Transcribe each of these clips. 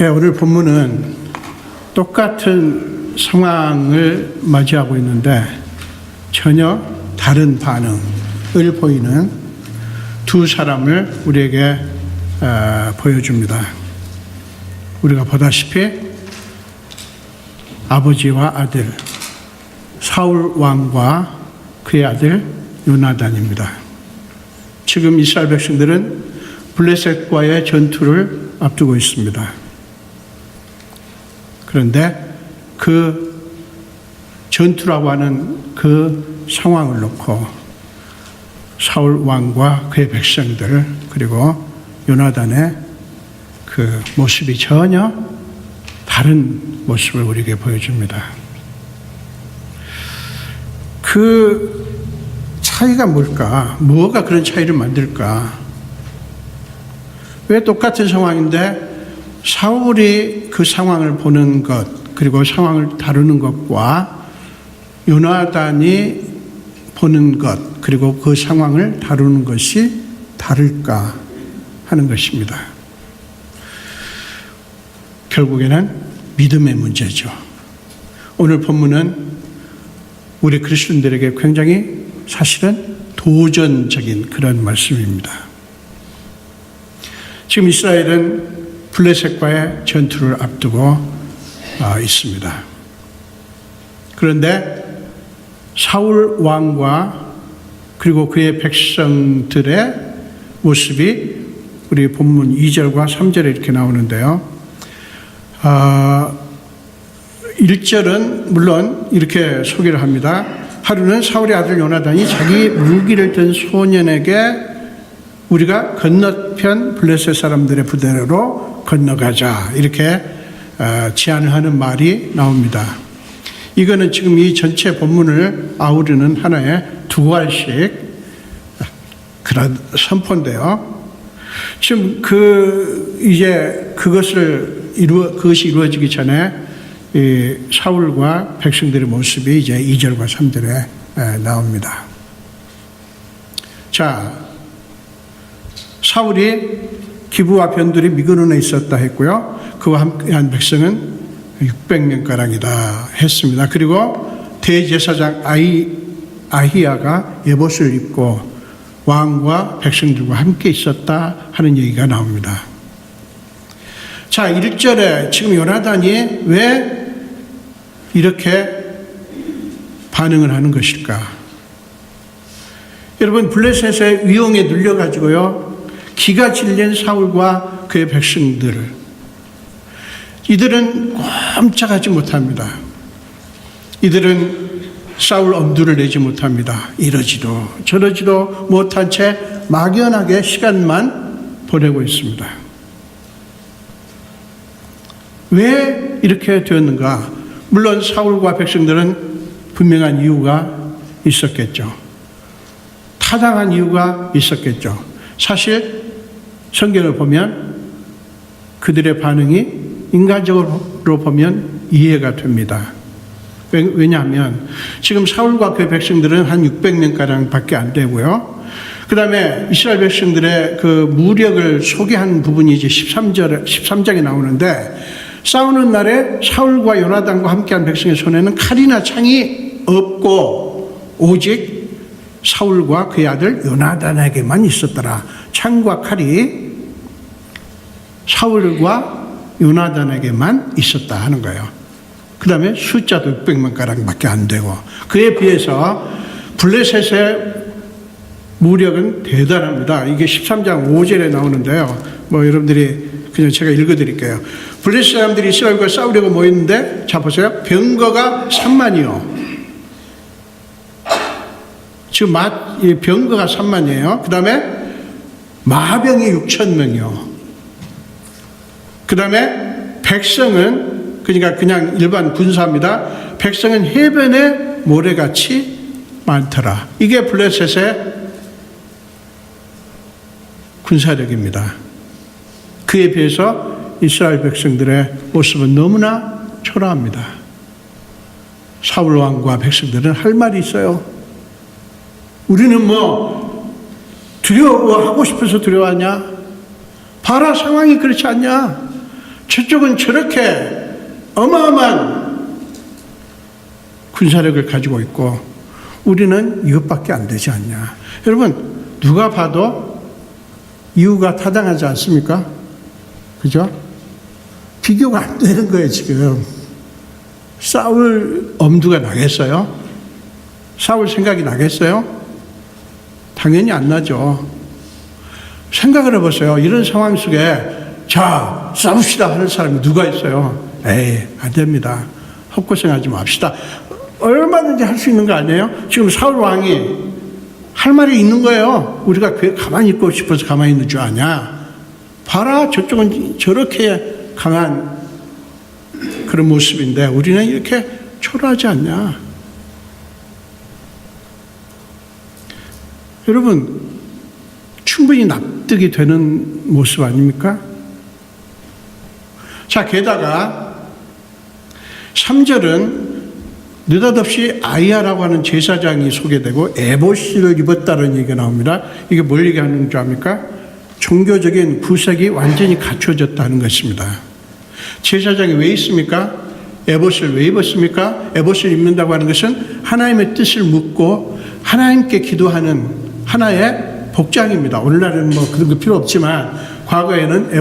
예, 오늘 본문은 똑같은 상황을 맞이하고 있는데 전혀 다른 반응을 보이는 두 사람을 우리에게 보여줍니다. 우리가 보다시피 아버지와 아들, 사울 왕과 그의 아들 요나단입니다. 지금 이스라엘 백성들은 블레셋과의 전투를 앞두고 있습니다. 그런데 그 전투라고 하는 그 상황을 놓고 사울 왕과 그의 백성들 그리고 요나단의 그 모습이 전혀 다른 모습을 우리에게 보여줍니다. 그 차이가 뭘까? 뭐가 그런 차이를 만들까? 왜 똑같은 상황인데 사울이 그 상황을 보는 것 그리고 상황을 다루는 것과 요나단이 보는 것 그리고 그 상황을 다루는 것이 다를까 하는 것입니다. 결국에는 믿음의 문제죠. 오늘 본문은 우리 그리스도인들에게 굉장히 사실은 도전적인 그런 말씀입니다. 지금 이스라엘은 블레셋과의 전투를 앞두고 있습니다. 그런데 사울 왕과 그리고 그의 백성들의 모습이 우리 본문 2절과 3절에 이렇게 나오는데요. 1절은 물론 이렇게 소개를 합니다. 하루는 사울의 아들 요나단이 자기 무기를 든 소년에게 우리가 건너편 블레셋 사람들의 부대로 건너가자 이렇게 제안을 하는 말이 나옵니다. 이거는 지금 이 전체 본문을 아우르는 하나의 두 알씩 그런 선포인데요. 지금 이제 그것이 이루어지기 전에 이 사울과 백성들의 모습이 이제 2절과 3절에 나옵니다. 자, 사울이 기브와 변들이 미그론에 있었다 했고요. 그와 함께한 백성은 600명가량이다 했습니다. 그리고 대제사장 아히야가 에봇을 입고 왕과 백성들과 함께 있었다 하는 얘기가 나옵니다. 자, 1절에 지금 요나단이 왜 이렇게 반응을 하는 것일까? 여러분, 블레셋의 위용에 눌려가지고요, 기가 질린 사울과 그의 백성들, 이들은 꼼짝하지 못합니다. 이들은 사울 엄두를 내지 못합니다. 이러지도 저러지도 못한 채 막연하게 시간만 보내고 있습니다. 왜 이렇게 되었는가? 물론 사울과 백성들은 분명한 이유가 있었겠죠. 타당한 이유가 있었겠죠. 사실 성경을 보면 그들의 반응이 인간적으로 보면 이해가 됩니다. 왜냐하면 지금 사울과 그의 백성들은 한 600명가량 밖에 안 되고요. 그 다음에 이스라엘 백성들의 그 무력을 소개한 부분이 이제 13장에 나오는데, 싸우는 날에 사울과 요나단과 함께한 백성의 손에는 칼이나 창이 없고 오직 사울과 그의 아들 요나단에게만 있었더라. 창과 칼이 사울과 요나단에게만 있었다 하는 거예요. 그 다음에 숫자도 600명가량 밖에 안 되고, 그에 비해서 블레셋의 무력은 대단합니다. 이게 13장 5절에 나오는데요. 여러분들이 그냥 제가 읽어드릴게요. 블레셋 사람들이 이스라엘과 싸우려고 모였는데, 자 보세요. 병거가 3만이요. 지금 병거가 3만이에요. 그 다음에 마병이 6,000명이요. 그 다음에 백성은, 그러니까 그냥 일반 군사입니다. 백성은 해변에 모래같이 많더라. 이게 블레셋의 군사력입니다. 그에 비해서 이스라엘 백성들의 모습은 너무나 초라합니다. 사울 왕과 백성들은 할 말이 있어요. 우리는 두려워하고 싶어서 두려워하냐? 봐라, 상황이 그렇지 않냐? 저쪽은 저렇게 어마어마한 군사력을 가지고 있고 우리는 이것밖에 안 되지 않냐. 여러분, 누가 봐도 이유가 타당하지 않습니까? 그죠? 비교가 안 되는 거예요, 지금. 싸울 엄두가 나겠어요? 싸울 생각이 나겠어요? 당연히 안 나죠. 생각을 해보세요. 이런 상황 속에 자, 싸웁시다 하는 사람이 누가 있어요? 에이, 안 됩니다. 헛고생하지 맙시다. 얼마든지 할 수 있는 거 아니에요? 지금 사울 왕이 할 말이 있는 거예요. 우리가 가만히 있고 싶어서 가만히 있는 줄 아냐? 봐라, 저쪽은 저렇게 강한 그런 모습인데 우리는 이렇게 초라하지 않냐? 여러분, 충분히 납득이 되는 모습 아닙니까? 자, 게다가 3절은 느닷없이 아이야라고 하는 제사장이 소개되고 에봇을 입었다는 얘기가 나옵니다. 이게 뭘 얘기하는 줄 압니까? 종교적인 구색이 완전히 갖춰졌다는 것입니다. 제사장이 왜 있습니까? 에봇을 왜 입었습니까? 에봇을 입는다고 하는 것은 하나님의 뜻을 묻고 하나님께 기도하는 하나의 복장입니다. 오늘날은 뭐 그런 거 필요 없지만 과거에는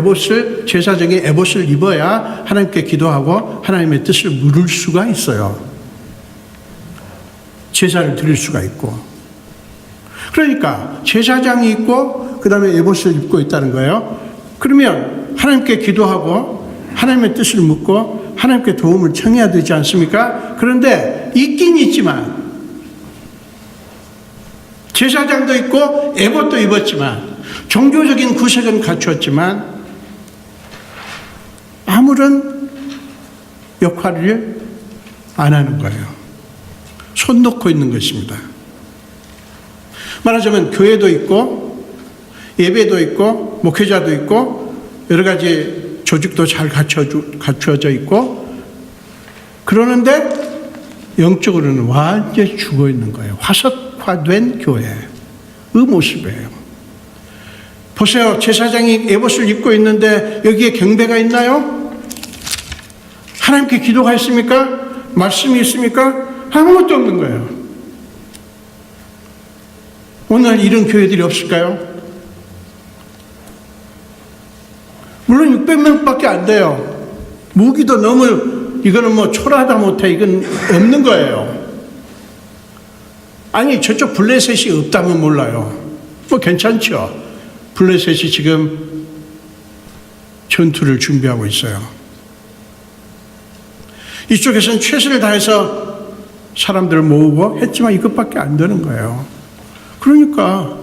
제사장이 에봇을 입어야 하나님께 기도하고 하나님의 뜻을 물을 수가 있어요. 제사를 드릴 수가 있고. 그러니까 제사장이 있고 그 다음에 에봇을 입고 있다는 거예요. 그러면 하나님께 기도하고 하나님의 뜻을 묻고 하나님께 도움을 청해야 되지 않습니까? 그런데 있긴 있지만 제사장도 있고 에봇도 입었지만 종교적인 구색은 갖추었지만 아무런 역할을 안 하는 거예요. 손 놓고 있는 것입니다. 말하자면 교회도 있고 예배도 있고 목회자도 있고 여러 가지 조직도 잘 갖추어져 있고 그러는데 영적으로는 완전히 죽어 있는 거예요. 화석화된 교회의 모습이에요. 보세요. 제사장이 에봇을 입고 있는데 여기에 경배가 있나요? 하나님께 기도가 있습니까? 말씀이 있습니까? 아무것도 없는 거예요. 오늘 이런 교회들이 없을까요? 물론 600명밖에 안 돼요. 무기도 너무 이거는 뭐 초라하다 못해 이건 없는 거예요. 아니 저쪽 블레셋이 없다면 몰라요. 뭐 괜찮죠. 블레셋이 지금 전투를 준비하고 있어요. 이쪽에서는 최선을 다해서 사람들을 모으고 했지만 이것밖에 안 되는 거예요. 그러니까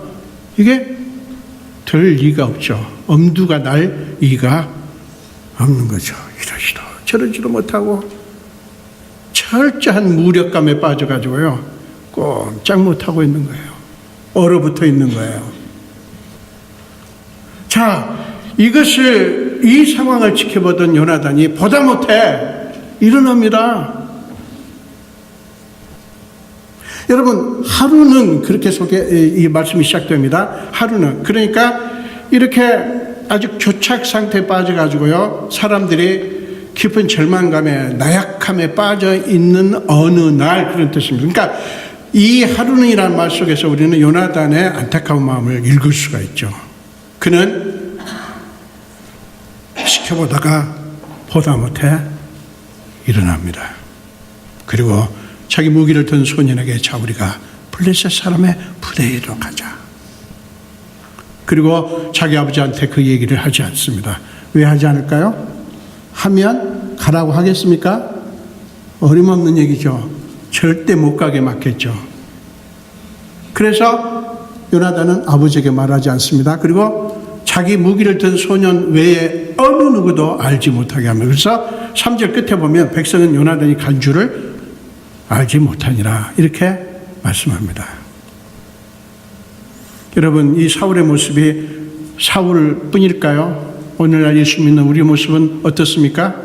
이게 될 리가 없죠. 엄두가 날 리가 없는 거죠. 이러지도 저러지도 못하고 철저한 무력감에 빠져가지고요. 꼼짝 못하고 있는 거예요. 얼어붙어 있는 거예요. 자, 이 상황을 지켜보던 요나단이 보다 못해 일어납니다. 여러분, 하루는 그렇게 이 말씀이 시작됩니다. 하루는. 그러니까 이렇게 아주 교착 상태에 빠져가지고요. 사람들이 깊은 절망감에 나약함에 빠져 있는 어느 날 그런 뜻입니다. 그러니까 이 하루는이라는 말 속에서 우리는 요나단의 안타까운 마음을 읽을 수가 있죠. 그는 지켜보다가 보다 못해 일어납니다. 그리고 자기 무기를 든 소년에게 자 우리가 블레셋 사람의 부대로 가자. 그리고 자기 아버지한테 그 얘기를 하지 않습니다. 왜 하지 않을까요? 하면 가라고 하겠습니까? 어림없는 얘기죠. 절대 못 가게 막겠죠. 그래서 요나단은 아버지에게 말하지 않습니다. 그리고 자기 무기를 든 소년 외에 어느 누구도 알지 못하게 합니다. 그래서 3절 끝에 보면 백성은 요나단이 간 줄을 알지 못하니라 이렇게 말씀합니다. 여러분, 이 사울의 모습이 사울뿐일까요? 오늘날 예수 믿는 우리 모습은 어떻습니까?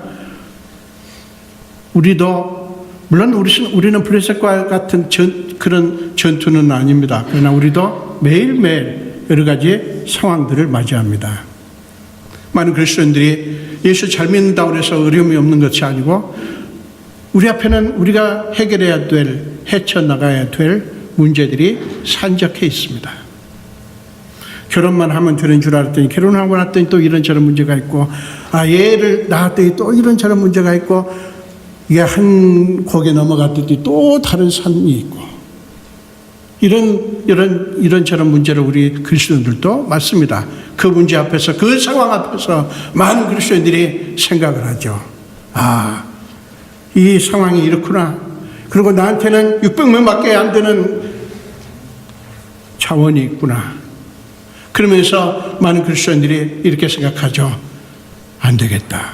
우리도 물론 우리는 블레셋과 같은 그런 전투는 아닙니다. 그러나 우리도 매일매일 여러 가지 상황들을 맞이합니다. 많은 그리스도인들이 예수 잘 믿는다고 해서 어려움이 없는 것이 아니고 우리 앞에는 우리가 해결해야 될, 헤쳐나가야 될 문제들이 산적해 있습니다. 결혼만 하면 되는 줄 알았더니 결혼하고 났더니 또 이런저런 문제가 있고, 얘를 낳았더니 또 이런저런 문제가 있고, 이게 한 곡에 넘어갔더니 또 다른 산이 있고, 이런저런 문제를 우리 그리스도인들도 맞습니다. 그 문제 앞에서, 그 상황 앞에서 많은 그리스도인들이 생각을 하죠. 이 상황이 이렇구나. 그리고 나한테는 600명밖에 안 되는 자원이 있구나. 그러면서 많은 그리스도인들이 이렇게 생각하죠. 안 되겠다.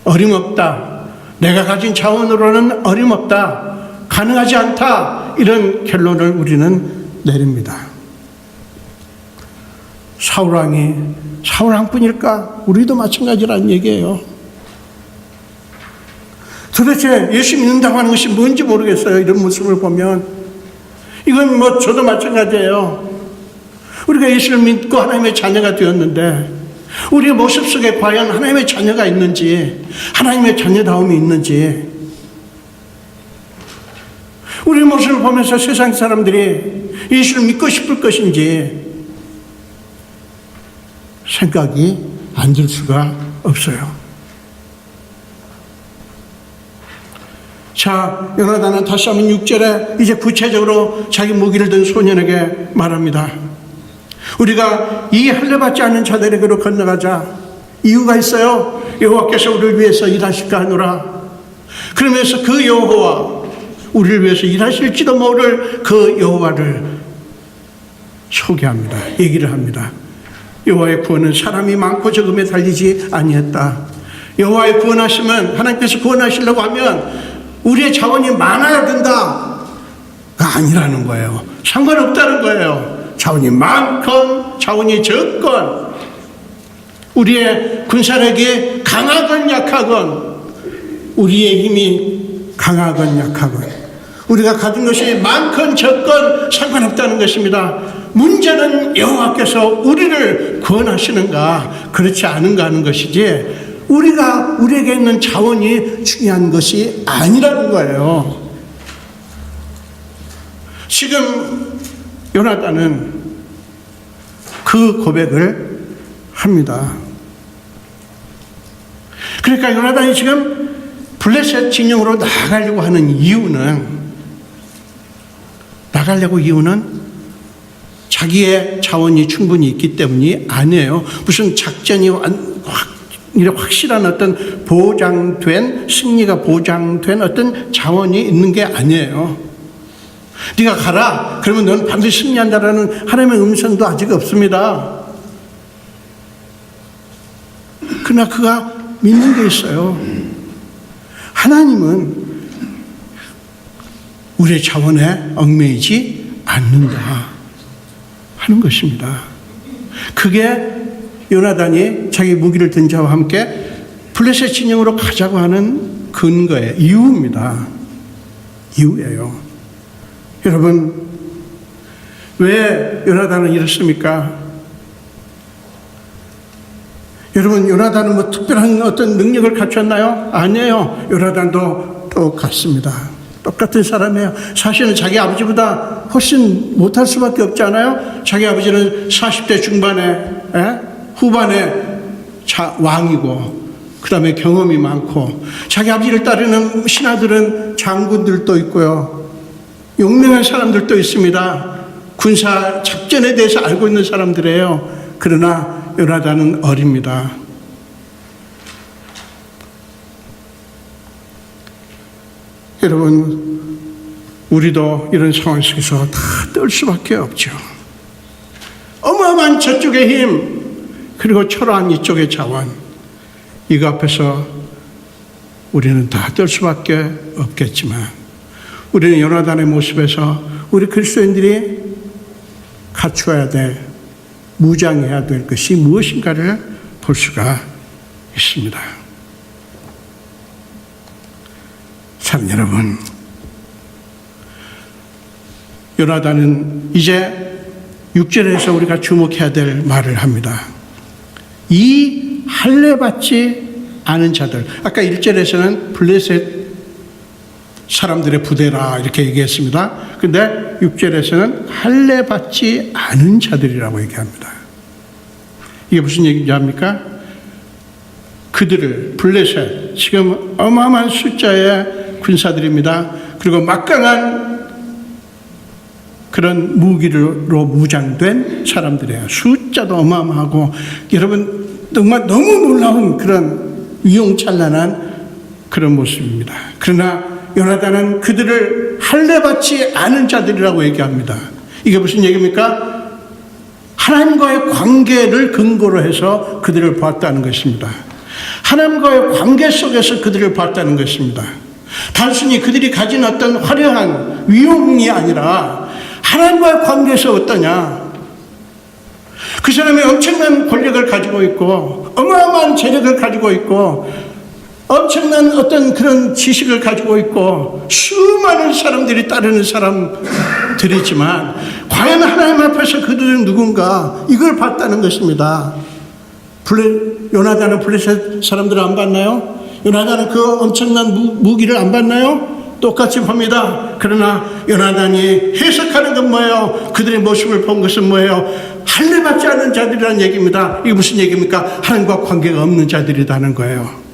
어림없다. 내가 가진 자원으로는 어림없다. 가능하지 않다. 이런 결론을 우리는 내립니다. 사울왕이 사울왕뿐일까? 우리도 마찬가지라는 얘기예요. 도대체 예수 믿는다고 하는 것이 뭔지 모르겠어요. 이런 모습을 보면. 이건 뭐 저도 마찬가지예요. 우리가 예수를 믿고 하나님의 자녀가 되었는데 우리의 모습 속에 과연 하나님의 자녀가 있는지, 하나님의 자녀다움이 있는지, 우리의 모습을 보면서 세상 사람들이 예수를 믿고 싶을 것인지 생각이 안 들 수가 없어요. 자, 요나단은 다시 한번 6절에 이제 구체적으로 자기 무기를 든 소년에게 말합니다. 우리가 이 할례받지 않는 자들에게로 건너가자. 이유가 있어요. 여호와께서 우리를 위해서 일하실까 하노라. 그러면서 그 여호와, 우리를 위해서 일하실지도 모를 그 여호와를 소개합니다. 얘기를 합니다. 여호와의 구원은 사람이 많고 적음에 달리지 아니했다. 여호와의 구원하시면, 하나님께서 구원하시려고 하면 우리의 자원이 많아야 된다가 아니라는 거예요. 상관없다는 거예요. 자원이 많건 자원이 적건, 우리의 군사력이 강하건 약하건, 우리의 힘이 강하건 약하건, 우리가 가진 것이 많건 적건 상관없다는 것입니다. 문제는 여호와께서 우리를 구원하시는가 그렇지 않은가 하는 것이지, 우리에게 있는 자원이 중요한 것이 아니라는 거예요. 지금 요나단은 그 고백을 합니다. 그러니까 요나단이 지금 블레셋 진영으로 나가려고 하는 이유는 자기의 자원이 충분히 있기 때문이 아니에요. 무슨 작전이 확실한 어떤 보장된, 승리가 보장된 어떤 자원이 있는 게 아니에요. 네가 가라. 그러면 너는 반드시 승리한다라는 하나님의 음성도 아직 없습니다. 그러나 그가 믿는 게 있어요. 하나님은 우리의 자원에 얽매이지 않는다 하는 것입니다. 그게 요나단이 자기 무기를 든 자와 함께 블레셋 진영으로 가자고 하는 근거예요. 이유입니다. 이유예요. 여러분, 왜 요나단은 이렇습니까? 여러분, 요나단은 뭐 특별한 어떤 능력을 갖췄나요? 아니에요. 요나단도 똑같습니다. 똑같은 사람이에요. 사실은 자기 아버지보다 훨씬 못할 수밖에 없지 않아요? 자기 아버지는 40대 중반에, 후반에 왕이고, 그 다음에 경험이 많고, 자기 아버지를 따르는 신하들은 장군들도 있고요. 용맹한 사람들도 있습니다. 군사 작전에 대해서 알고 있는 사람들이에요. 그러나 요나단은 어립니다. 여러분, 우리도 이런 상황 속에서 다 떨 수밖에 없죠. 어마어마한 저쪽의 힘, 그리고 초라한 이쪽의 자원, 이거 앞에서 우리는 다 떨 수밖에 없겠지만, 우리는 요나단의 모습에서 우리 그리스도인들이 갖추어야 될, 무장해야 될 것이 무엇인가를 볼 수가 있습니다. 참, 여러분, 요나단은 이제 6절에서 우리가 주목해야 될 말을 합니다. 이 할례받지 않은 자들. 아까 1절에서는 블레셋 사람들의 부대라 이렇게 얘기했습니다. 근데 6절에서는 할례받지 않은 자들이라고 얘기합니다. 이게 무슨 얘기인지 압니까? 그들을 블레셋, 지금 어마어마한 숫자의 군사들입니다. 그리고 막강한 그런 무기로 무장된 사람들이에요. 숫자도 어마어마하고, 여러분 정말 너무 놀라운 그런 위용찬란한 그런 모습입니다. 그러나 요나단은 그들을 할례받지 않은 자들이라고 얘기합니다. 이게 무슨 얘기입니까? 하나님과의 관계를 근거로 해서 그들을 봤다는 것입니다. 하나님과의 관계 속에서 그들을 봤다는 것입니다. 단순히 그들이 가진 어떤 화려한 위용이 아니라 하나님과의 관계에서 어떠냐? 그 사람이 엄청난 권력을 가지고 있고 어마어마한 재력을 가지고 있고 엄청난 어떤 그런 지식을 가지고 있고 수많은 사람들이 따르는 사람들이지만 과연 하나님 앞에서 그들은 누군가, 이걸 봤다는 것입니다. 요나단은 블레셋 사람들을 안 봤나요? 요나단은 그 엄청난 무기를 안 봤나요? 똑같이 봅니다. 그러나 요나단이 해석하는 건 뭐예요? 그들의 모습을 본 것은 뭐예요? 할례받지 않은 자들이라는 얘기입니다. 이게 무슨 얘기입니까? 하나님과 관계가 없는 자들이라는 거예요.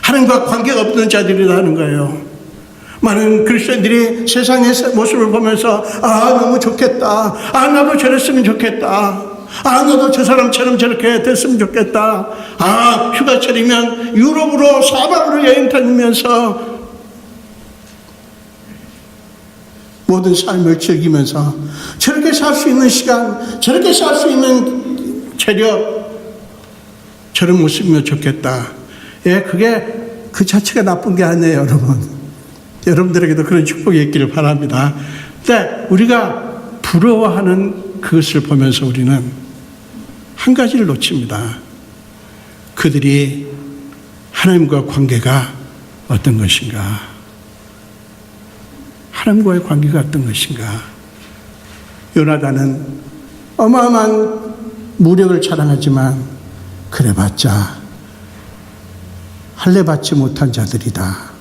하나님과 관계가 없는 자들이라는 거예요. 많은 그리스도인들이 세상의 모습을 보면서 너무 좋겠다, 나도 저랬으면 좋겠다, 나도 저 사람처럼 저렇게 됐으면 좋겠다, 휴가철이면 유럽으로 4박으로 여행 다니면서 모든 삶을 즐기면서 저렇게 살 수 있는 시간, 저렇게 살 수 있는 체력, 저런 모습이면 좋겠다. 그게 그 자체가 나쁜 게 아니에요, 여러분. 여러분들에게도 그런 축복이 있기를 바랍니다. 근데 우리가 부러워하는 그것을 보면서 우리는 한 가지를 놓칩니다. 그들이 하나님과 관계가 어떤 것인가? 하나님과의 관계가 어떤 것인가? 요나단은 어마어마한 무력을 자랑하지만 그래봤자 할례받지 못한 자들이다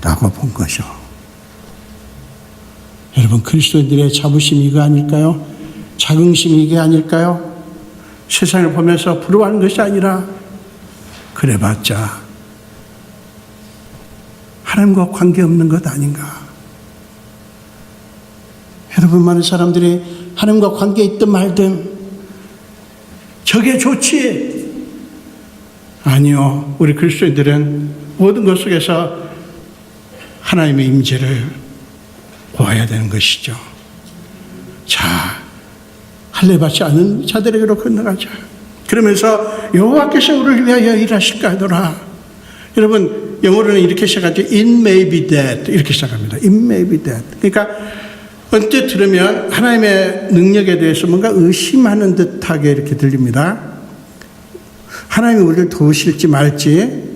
라고 본 것이요. 여러분, 그리스도인들의 자부심이 이거 아닐까요? 자긍심이 이게 아닐까요? 세상을 보면서 부러워하는 것이 아니라 그래봤자 하나님과 관계없는 것 아닌가. 여러분, 많은 사람들이 하나님과 관계 있든 말든 저게 좋지. 아니요, 우리 그리스도인들은 모든 것 속에서 하나님의 임재를 구해야 되는 것이죠. 자, 할례받지 않은 자들에게로 건너가자. 그러면서 여호와께서 우리를 위하여 일하실까 하더라. 여러분, 영어로는 이렇게 시작하죠. It may be that 이렇게 시작합니다. It may be that. 그러니까 언뜻 들으면 하나님의 능력에 대해서 뭔가 의심하는 듯하게 이렇게 들립니다. 하나님이 우리를 도우실지 말지,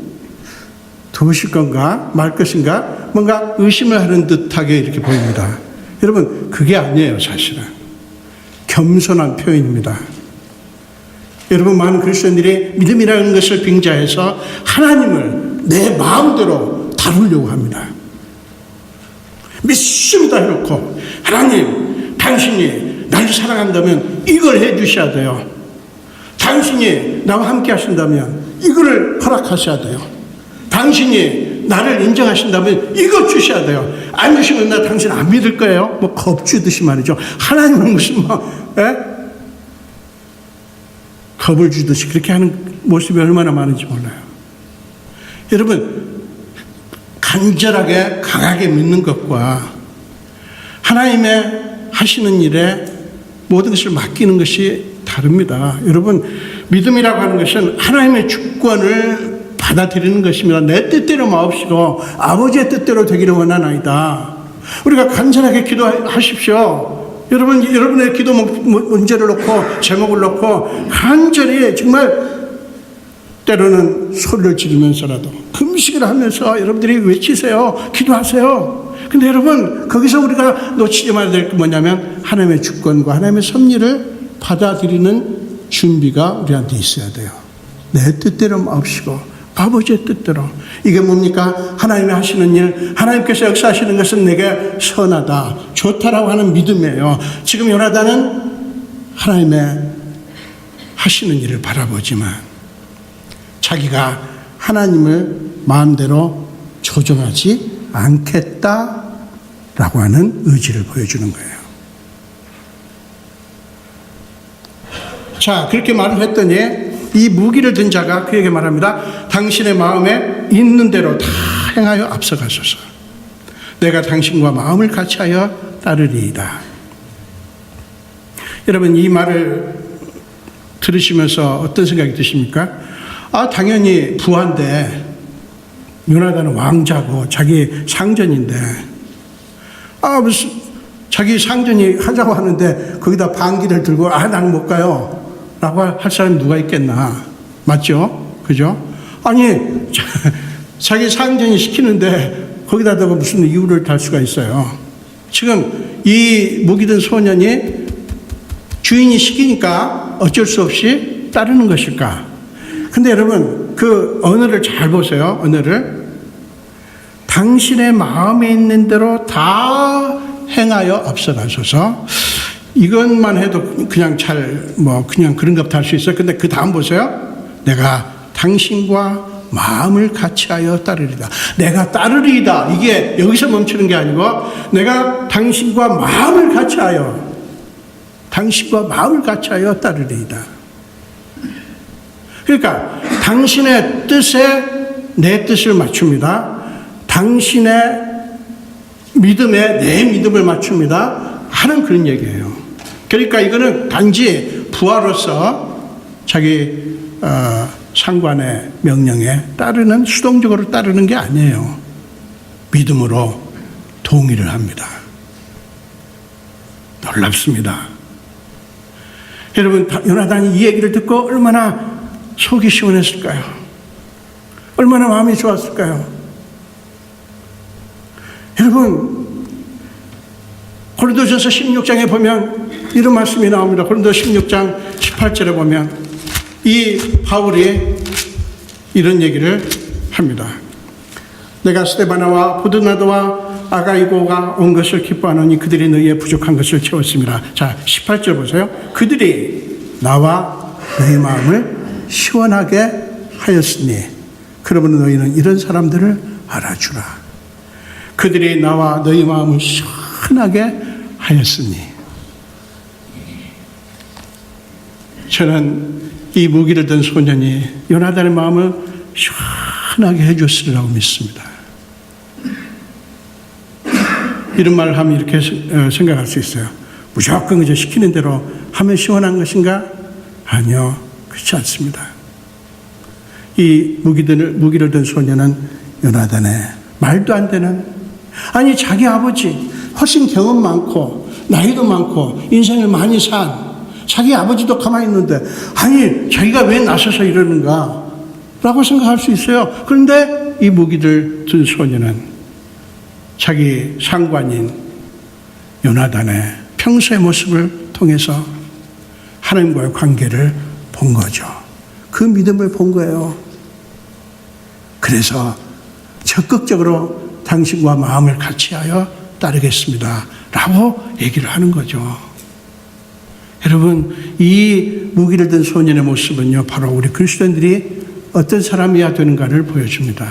도우실 건가 말 것인가, 뭔가 의심을 하는 듯하게 이렇게 보입니다. 여러분, 그게 아니에요. 사실은 겸손한 표현입니다. 여러분, 많은 그리스도인들이 믿음이라는 것을 빙자해서 하나님을 내 마음대로 다루려고 합니다. 믿습니다 해놓고, 하나님, 당신이 나를 사랑한다면 이걸 해주셔야 돼요. 당신이 나와 함께 하신다면 이거를 허락하셔야 돼요. 당신이 나를 인정하신다면 이거 주셔야 돼요. 안 주시면 나 당신 안 믿을 거예요. 뭐 겁주듯이 말이죠. 하나님은 무슨 겁을 주듯이 그렇게 하는 모습이 얼마나 많은지 몰라요. 여러분, 간절하게 강하게 믿는 것과 하나님의 하시는 일에 모든 것을 맡기는 것이 다릅니다. 여러분, 믿음이라고 하는 것은 하나님의 주권을 받아들이는 것입니다. 내 뜻대로 마옵시고 아버지의 뜻대로 되기를 원하나이다. 우리가 간절하게 기도하십시오. 여러분의 기도 문제를 놓고 제목을 놓고 간절히 정말 때로는 소리를 지르면서라도 금식을 하면서 여러분들이 외치세요. 기도하세요. 근데 여러분, 거기서 우리가 놓치지 말아야 될 게 뭐냐면 하나님의 주권과 하나님의 섭리를 받아들이는 준비가 우리한테 있어야 돼요. 내 뜻대로 마옵시고 아버지의 뜻대로. 이게 뭡니까? 하나님이 하시는 일, 하나님께서 역사하시는 것은 내게 선하다, 좋다라고 하는 믿음이에요. 지금 요나단은 하나님의 하시는 일을 바라보지만 자기가 하나님을 마음대로 조정하지 않겠다라고 하는 의지를 보여주는 거예요. 자, 그렇게 말을 했더니 이 무기를 든 자가 그에게 말합니다. 당신의 마음에 있는 대로 다 행하여 앞서가소서. 내가 당신과 마음을 같이하여 따르리이다. 여러분, 이 말을 들으시면서 어떤 생각이 드십니까? 당연히 부하인데 요나단은 왕자고 자기 상전인데 무슨 자기 상전이 하자고 하는데 거기다 반기를 들고 나는 못 가요 라고 할 사람이 누가 있겠나. 맞죠? 그죠? 아니 자기 상전이 시키는데 거기다 대고 무슨 이유를 달 수가 있어요. 지금 이 무기든 소년이 주인이 시키니까 어쩔 수 없이 따르는 것일까? 근데 여러분 그 언어를 잘 보세요. 언어를 당신의 마음에 있는 대로 다 행하여 앞서가소서. 이것만 해도 그냥 그냥 그런 것부터 할 수 있어요. 근데 그 다음 보세요. 내가 당신과 마음을 같이하여 따르리다. 내가 따르리다. 이게 여기서 멈추는 게 아니고 내가 당신과 마음을 같이하여 따르리다. 그러니까 당신의 뜻에 내 뜻을 맞춥니다. 당신의 믿음에 내 믿음을 맞춥니다. 하는 그런 얘기예요. 그러니까 이거는 단지 부하로서 자기 상관의 명령에 수동적으로 따르는 게 아니에요. 믿음으로 동의를 합니다. 놀랍습니다. 여러분, 요나단이 이 얘기를 듣고 얼마나 속이 시원했을까요? 얼마나 마음이 좋았을까요? 여러분, 고린도전서 16장에 보면 이런 말씀이 나옵니다. 고린도 16장 18절에 보면 이 바울이 이런 얘기를 합니다. 내가 스데바나와 보드나도와 아가이고가 온 것을 기뻐하노니 그들이 너희의 부족한 것을 채웠습니다. 자, 18절 보세요. 그들이 나와 너희 마음을 시원하게 하였으니 그러므로 너희는 이런 사람들을 알아주라. 그들이 나와 너희 마음을 시원하게 하였으니. 저는 이 무기를 든 소년이 요나단의 마음을 시원하게 해줬으리라고 믿습니다. 이런 말을 하면 이렇게 생각할 수 있어요. 무조건 그저 시키는 대로 하면 시원한 것인가? 아니요, 그렇지 않습니다. 이 무기를 든 소년은 요나단의 말도 안 되는, 아니 자기 아버지 훨씬 경험 많고 나이도 많고 인생을 많이 산 자기 아버지도 가만히 있는데 아니 자기가 왜 나서서 이러는가 라고 생각할 수 있어요. 그런데 이 무기를 든 소년은 자기 상관인 요나단의 평소의 모습을 통해서 하나님과의 관계를 본 거죠. 그 믿음을 본 거예요. 그래서 적극적으로 당신과 마음을 같이하여 따르겠습니다 라고 얘기를 하는 거죠. 여러분, 이 무기를 든 소년의 모습은요, 바로 우리 그리스도인들이 어떤 사람이어야 되는가를 보여줍니다.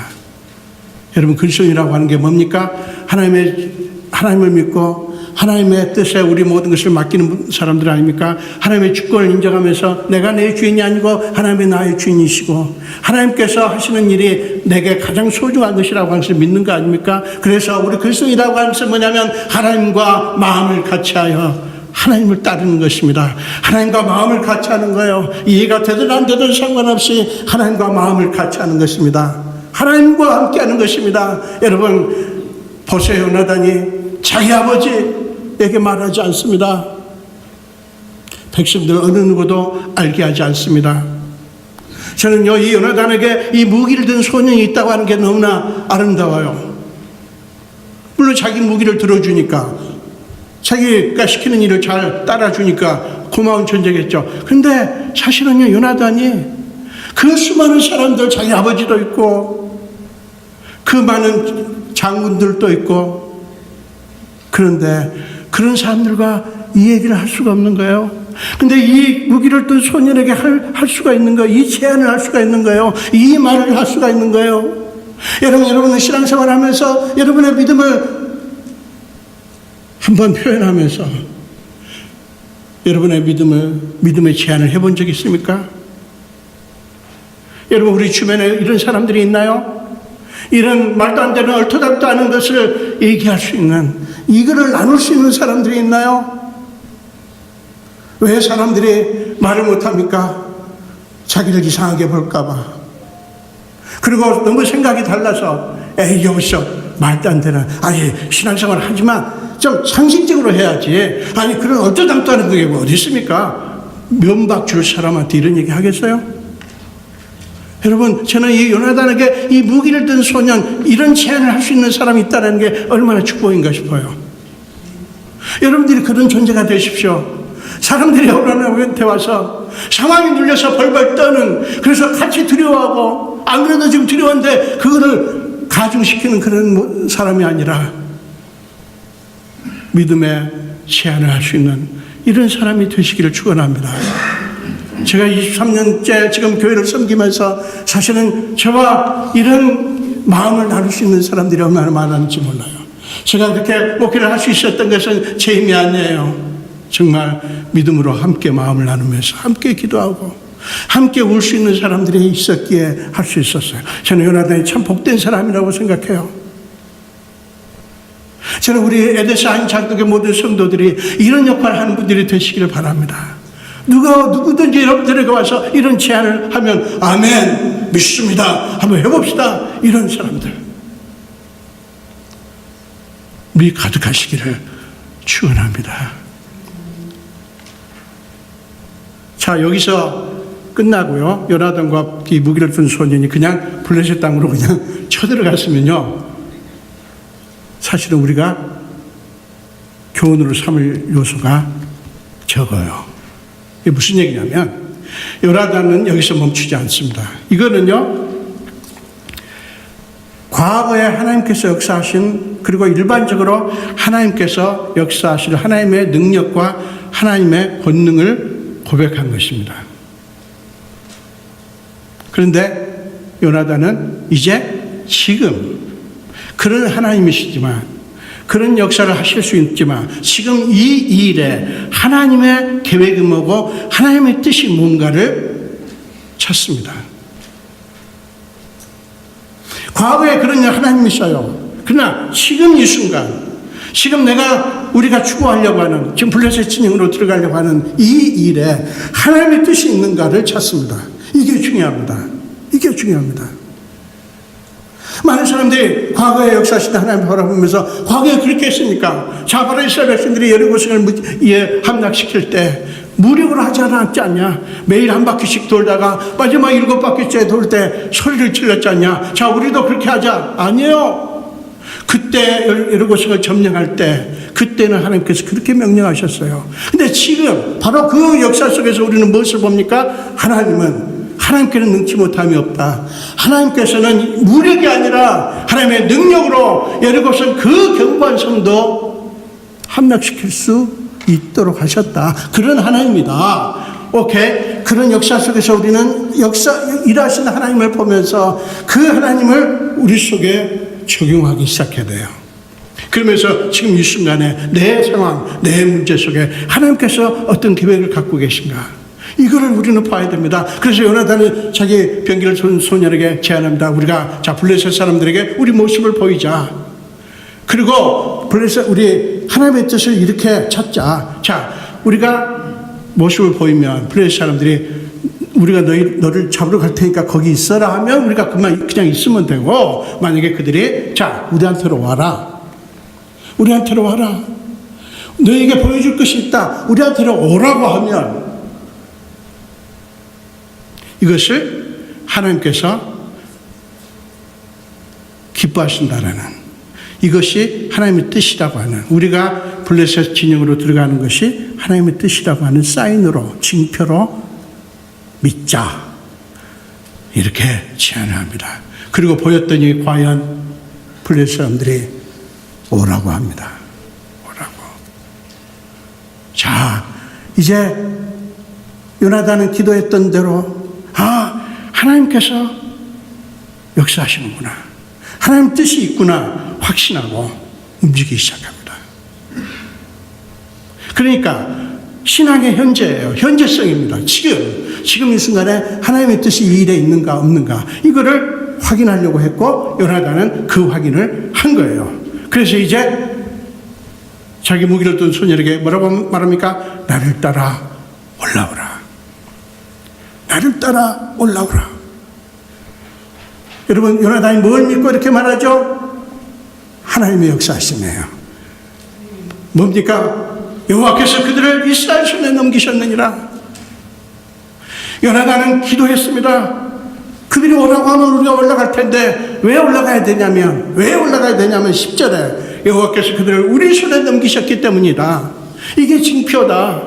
여러분, 그리스도인이라고 하는 게 뭡니까? 하나님을 믿고 하나님의 뜻에 우리 모든 것을 맡기는 사람들 아닙니까? 하나님의 주권을 인정하면서 내가 내 주인이 아니고 하나님이 나의 주인이시고 하나님께서 하시는 일이 내게 가장 소중한 것이라고 하는 것을 믿는 거 아닙니까? 그래서 우리 그리스도인이라고 하는 것은 뭐냐면 하나님과 마음을 같이하여 하나님을 따르는 것입니다. 하나님과 마음을 같이 하는 거예요. 이해가 되든 안 되든 상관없이 하나님과 마음을 같이 하는 것입니다. 하나님과 함께 하는 것입니다. 여러분 보세요. 요나단이 자기 아버지에게 말하지 않습니다. 백성들 어느 누구도 알게 하지 않습니다. 저는요, 이 요나단에게 이 무기를 든 소년이 있다고 하는 게 너무나 아름다워요. 물론 자기 무기를 들어주니까, 자기가 시키는 일을 잘 따라주니까 고마운 존재겠죠. 근데 사실은요, 요나단이 그 수많은 사람들, 자기 아버지도 있고 그 많은 장군들도 있고, 그런데 그런 사람들과 이 얘기를 할 수가 없는 거예요. 근데 이 무기를 든 소년에게 할 수가 있는 거예요. 이 제안을 할 수가 있는 거예요. 이 말을 할 수가 있는 거예요. 여러분은 신앙생활 하면서 여러분의 믿음을 한번 표현하면서 여러분의 믿음의 제안을 해본 적 있습니까? 여러분, 우리 주변에 이런 사람들이 있나요? 이런 말도 안 되는 얼토당토 않은 것을 얘기할 수 있는, 이거를 나눌 수 있는 사람들이 있나요? 왜 사람들이 말을 못합니까? 자기를 이상하게 볼까봐. 그리고 너무 생각이 달라서, 에이, 여기서 말도 안 되는, 아니, 신앙생활 하지만 좀 상식적으로 해야지. 아니, 그런 얼토당토 하는 게 뭐 어디 있습니까? 면박 줄 사람한테 이런 얘기 하겠어요? 여러분, 저는 이 요나단에게 이 무기를 든 소년, 이런 제안을 할 수 있는 사람이 있다는 게 얼마나 축복인가 싶어요. 여러분들이 그런 존재가 되십시오. 사람들이 요나단한테 와서 상황이 눌려서 벌벌 떠는, 그래서 같이 두려워하고, 안 그래도 지금 두려운데 그거를 가중시키는 그런 사람이 아니라 믿음의 제안을 할 수 있는 이런 사람이 되시기를 축원합니다. 제가 23년째 지금 교회를 섬기면서 사실은 저와 이런 마음을 나눌 수 있는 사람들이 얼마나 많았는지 몰라요. 제가 그렇게 목회를 할 수 있었던 것은 제 힘이 아니에요. 정말 믿음으로 함께 마음을 나누면서 함께 기도하고 함께 울 수 있는 사람들이 있었기에 할 수 있었어요. 저는 요나단이 참 복된 사람이라고 생각해요. 저는 우리 에데스 한장독의 모든 성도들이 이런 역할을 하는 분들이 되시기를 바랍니다. 누구든지 여러분들에게 와서 이런 제안을 하면 아멘, 믿습니다, 한번 해봅시다, 이런 사람들 우리 가득하시기를 축원합니다. 자, 여기서 끝나고요, 요나단과 이 무기를 든 소년이 그냥 블레셋 땅으로 그냥 쳐들어갔으면요, 사실은 우리가 교훈으로 삼을 요소가 적어요. 이게 무슨 얘기냐면, 요나단은 여기서 멈추지 않습니다. 이거는요, 과거에 하나님께서 역사하신, 그리고 일반적으로 하나님께서 역사하실 하나님의 능력과 하나님의 권능을 고백한 것입니다. 그런데 요나단은 이제 지금 그런 하나님이시지만, 그런 역사를 하실 수 있지만, 지금 이 일에 하나님의 계획이 뭐고 하나님의 뜻이 뭔가를 찾습니다. 과거에 그런 하나님이셔요. 그러나 지금 이 순간, 지금 우리가 추구하려고 하는, 지금 블레셋 진영으로 들어가려고 하는 이 일에 하나님의 뜻이 있는가를 찾습니다. 이게 중요합니다. 이게 중요합니다. 많은 사람들이 과거의 역사시대 하나님을 바라보면서 과거에 그렇게 했으니까, 자, 바로 이스라엘 백성들이 여리고성을 함락시킬 때 무력으로 하지 않았냐? 매일 한 바퀴씩 돌다가 마지막 7바퀴째 돌 때 소리를 질렀지 않냐? 자, 우리도 그렇게 하자. 아니에요. 그때 여리고성을 점령할 때, 그때는 하나님께서 그렇게 명령하셨어요. 근데 지금 바로 그 역사 속에서 우리는 무엇을 봅니까? 하나님께는 능치 못함이 없다. 하나님께서는 무력이 아니라 하나님의 능력으로 여리고성 그 견고한 성도 함락시킬 수 있도록 하셨다. 그런 하나님이다. 오케이. 그런 역사 속에서 우리는 일하시는 하나님을 보면서 그 하나님을 우리 속에 적용하기 시작해야 돼요. 그러면서 지금 이 순간에 내 상황, 내 문제 속에 하나님께서 어떤 계획을 갖고 계신가, 이거를 우리는 봐야 됩니다. 그래서 요나단이 자기 병기를 든 소년에게 제안합니다. 우리가, 자, 블레셋 사람들에게 우리 모습을 보이자. 그리고 우리 하나님의 뜻을 이렇게 찾자. 자, 우리가 모습을 보이면 블레셋 사람들이 우리가 너를 잡으러 갈 테니까 거기 있어라 하면 우리가 그냥 있으면 되고, 만약에 그들이, 자, 우리한테로 와라. 우리한테로 와라. 너에게 보여줄 것이 있다. 우리한테로 오라고 하면, 이것을 하나님께서 기뻐하신다라는, 이것이 하나님의 뜻이라고 하는, 우리가 블레셋 진영으로 들어가는 것이 하나님의 뜻이라고 하는 사인으로, 징표로 믿자. 이렇게 제안을 합니다. 그리고 보였더니 과연 블레셋 사람들이 오라고 합니다. 오라고. 자, 이제 요나단은 기도했던 대로 하나님께서 역사하시는구나, 하나님 뜻이 있구나 확신하고 움직이기 시작합니다. 그러니까 신앙의 현재예요. 현재성입니다. 지금 이 순간에 하나님의 뜻이 이 일에 있는가 없는가 이거를 확인하려고 했고, 요나단은 그 확인을 한 거예요. 그래서 이제 자기 무기를 든 소년에게 뭐라고 말합니까? 나를 따라 올라오라. 나를 따라 올라오라. 여러분, 요나단이 뭘 믿고 이렇게 말하죠? 하나님의 역사하심이에요. 뭡니까? 여호와께서 그들을 이스라엘 손에 넘기셨느니라. 요나단은 기도했습니다. 그들이 오라고 하면 우리가 올라갈 텐데 왜 올라가야 되냐면 10절에 여호와께서 그들을 우리 손에 넘기셨기 때문이다. 이게 징표다.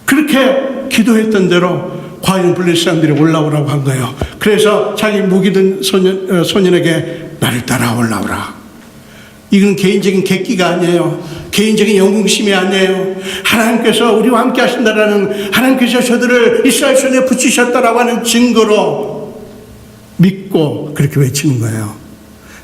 그렇게 기도했던 대로 과연 블레셋 사람들이 올라오라고 한 거예요. 그래서 자기 무기 든 소년에게 나를 따라 올라오라. 이건 개인적인 객기가 아니에요. 개인적인 영웅심이 아니에요. 하나님께서 우리와 함께 하신다라는, 하나님께서 저들을 이스라엘 손에 붙이셨다라고 하는 증거로 믿고 그렇게 외치는 거예요.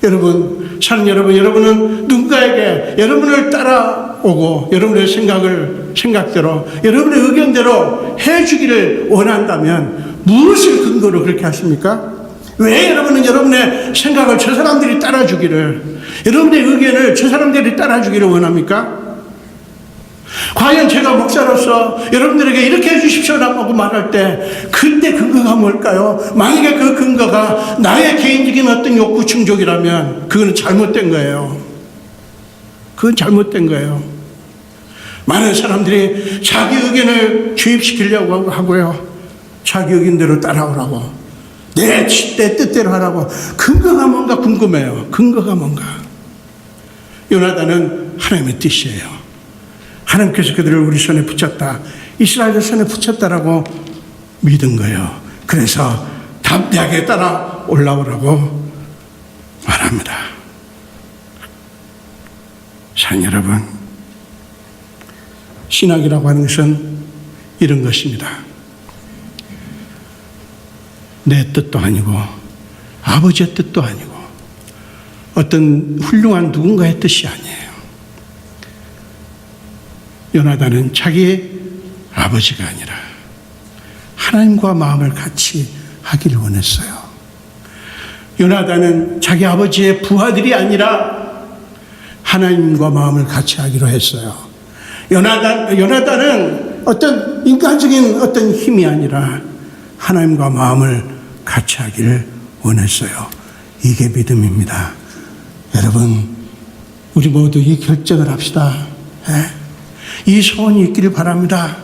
여러분, 사는 여러분은 누군가에게 여러분을 따라오고 여러분의 생각대로 여러분의 의견대로 해주기를 원한다면 무엇을 근거로 그렇게 하십니까? 왜 여러분은 여러분의 생각을 저 사람들이 따라주기를, 여러분의 의견을 저 사람들이 따라주기를 원합니까? 과연 제가 목사로서 여러분들에게 이렇게 해주십시오라고 말할 때 그때 근거가 뭘까요? 만약에 그 근거가 나의 개인적인 어떤 욕구 충족이라면 그거는 잘못된 거예요. 그건 잘못된 거예요. 많은 사람들이 자기 의견을 주입시키려고 하고요, 자기 의견대로 따라오라고, 내 뜻대로 하라고. 근거가 뭔가 궁금해요. 근거가 뭔가. 요나단은 하나님의 뜻이에요. 하나님께서 그들을 우리 손에 붙였다, 이스라엘 손에 붙였다라고 믿은 거예요. 그래서 담대하게 따라 올라오라고 말합니다. 사랑 여러분, 신학이라고 하는 것은 이런 것입니다. 내 뜻도 아니고 아버지의 뜻도 아니고 어떤 훌륭한 누군가의 뜻이 아니에요. 요나단은 자기의 아버지가 아니라 하나님과 마음을 같이 하기를 원했어요. 요나단은 자기 아버지의 부하들이 아니라 하나님과 마음을 같이 하기로 했어요. 요나단은 어떤 인간적인 어떤 힘이 아니라 하나님과 마음을 같이 하기를 원했어요. 이게 믿음입니다. 여러분, 우리 모두 이 결정을 합시다. 이 소원이 있기를 바랍니다.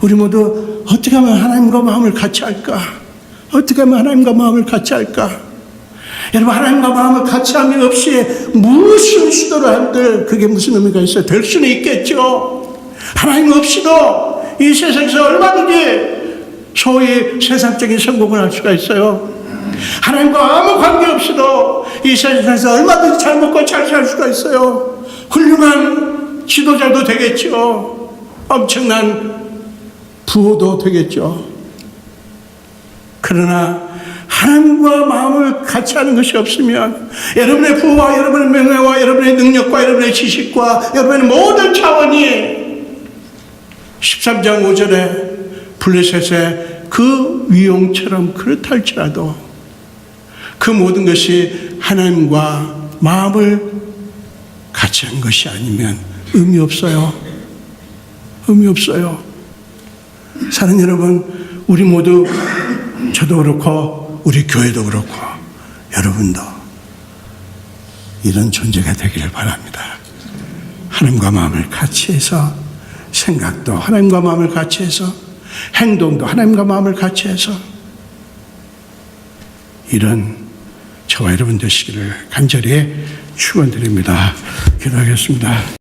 우리 모두 어떻게 하면 하나님과 마음을 같이 할까? 어떻게 하면 하나님과 마음을 같이 할까? 여러분, 하나님과 마음을 같이 함이 없이 무슨 시도를 한들 그게 무슨 의미가 있어요? 될 수는 있겠죠. 하나님 없이도 이 세상에서 얼마든지 소위 세상적인 성공을 할 수가 있어요. 하나님과 아무 관계없이도 이 세상에서 얼마든지 잘 먹고 잘 살 수가 있어요. 훌륭한 지도자도 되겠죠. 엄청난 부호도 되겠죠. 그러나 하나님과 마음을 같이 하는 것이 없으면 여러분의 부와 여러분의 명예와 여러분의 능력과 여러분의 지식과 여러분의 모든 차원이 13장 5절에 블레셋의 그 위용처럼 그렇다 할지라도 그 모든 것이 하나님과 마음을 같이 한 것이 아니면 의미 없어요. 의미 없어요. 사는 여러분, 우리 모두, 저도 그렇고 우리 교회도 그렇고 여러분도 이런 존재가 되기를 바랍니다. 하나님과 마음을 같이 해서, 생각도 하나님과 마음을 같이 해서, 행동도 하나님과 마음을 같이 해서 이런 저와 여러분 되시기를 간절히 축원드립니다. 기도하겠습니다.